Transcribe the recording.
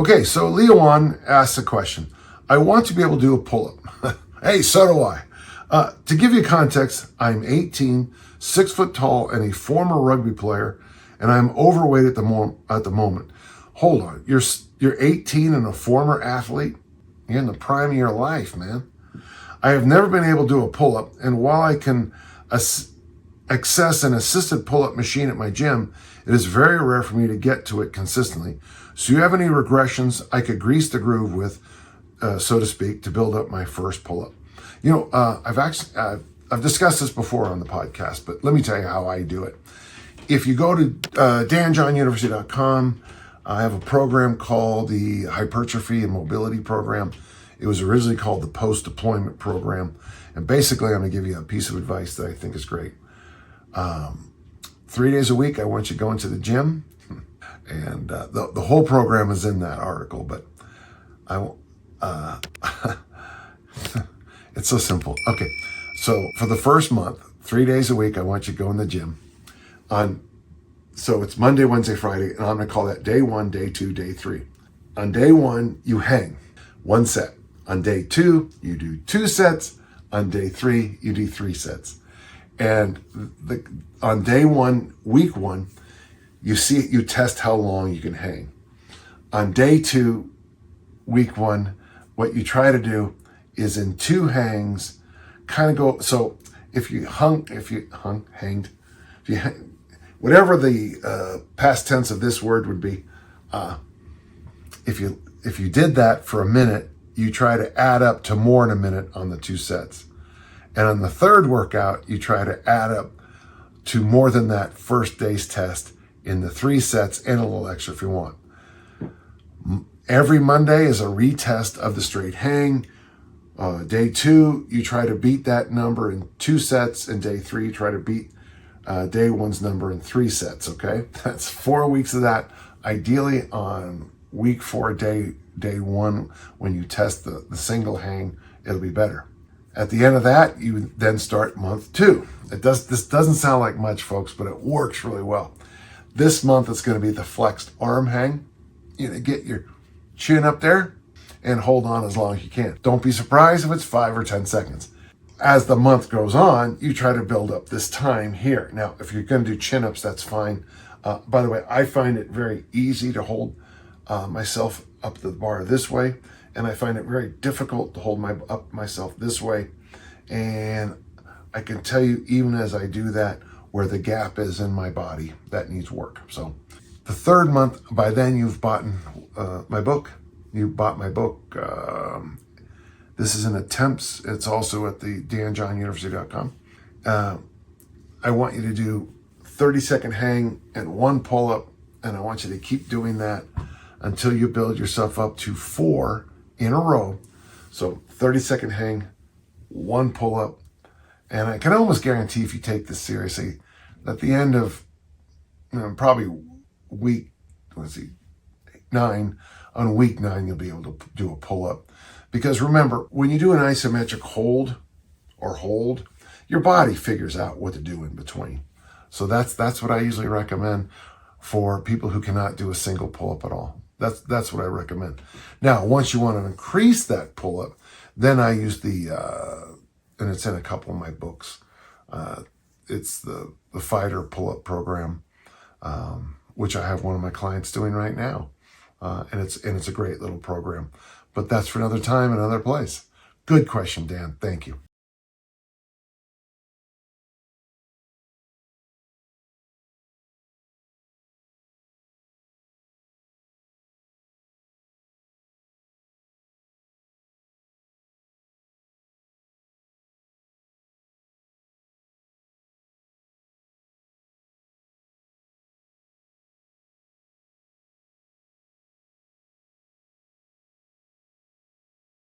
Okay, so Leo One asks a question. I want to be able to do a pull-up. Hey, so do I. To give you context, I'm 18, 6 foot tall, and a former rugby player, and I'm overweight at the moment. Hold on, you're 18 and a former athlete? You're in the prime of your life, man. I have never been able to do a pull-up, and while I can access an assisted pull-up machine at my gym, it is very rare for me to get to it consistently. So you have any regressions I could grease the groove with, so to speak, to build up my first pull-up? You know, I've discussed this before on the podcast, but let me tell you how I do it. If you go to danjohnuniversity.com, I have a program called the Hypertrophy and Mobility Program. It was originally called the Post-Deployment Program. And basically, I'm going to give you a piece of advice that I think is great. 3 days a week, I want you going to the gym. And the whole program is in that article, but it's so simple. Okay, so for the first month, 3 days a week, I want you to go in the gym. So it's Monday, Wednesday, Friday, and I'm going to call that day 1, day 2, day 3. On day 1, you hang 1 set. On day 2, you do 2 sets. On day 3, you do 3 sets. And on day 1, week 1, you test how long you can hang. On day 2, week 1, what you try to do is in 2 hangs, kind of go. So if you hanged, whatever the past tense of this word would be, if you did that for a minute, you try to add up to more than a minute on the 2 sets. And on the 3rd workout, you try to add up to more than that first day's test in the 3 sets and a little extra if you want. Every Monday is a retest of the straight hang. Day 2, you try to beat that number in 2 sets, and day 3, you try to beat day 1's number in 3 sets, okay? That's 4 weeks of that. Ideally on week 4, day 1, when you test the single hang, it'll be better. At the end of that, you then start month 2. This doesn't sound like much, folks, but it works really well. This month, it's going to be the flexed arm hang. You know, get your chin up there and hold on as long as you can. Don't be surprised if it's 5 or 10 seconds. As the month goes on, you try to build up this time here. Now, if you're going to do chin-ups, that's fine. By the way, I find it very easy to hold myself up the bar this way, and I find it very difficult to hold myself this way. And I can tell you, even as I do that, where the gap is in my body, that needs work. So the 3rd month, by then you've bought my book. You bought my book. This is in attempts. It's also at the danjohnuniversity.com. I want you to do 30-second hang and 1 pull-up, and I want you to keep doing that until you build yourself up to 4 in a row. So 30-second hang, 1 pull-up, and I can almost guarantee if you take this seriously, at the end of probably week 9, on week 9, you'll be able to do a pull-up. Because remember, when you do an isometric hold, your body figures out what to do in between. So that's what I usually recommend for people who cannot do a single pull-up at all. That's what I recommend. Now, once you want to increase that pull-up, then I use and it's in a couple of my books. It's the Fighter Pull-Up Program, which I have one of my clients doing right now. And it's a great little program. But that's for another time, another place. Good question, Dan. Thank you.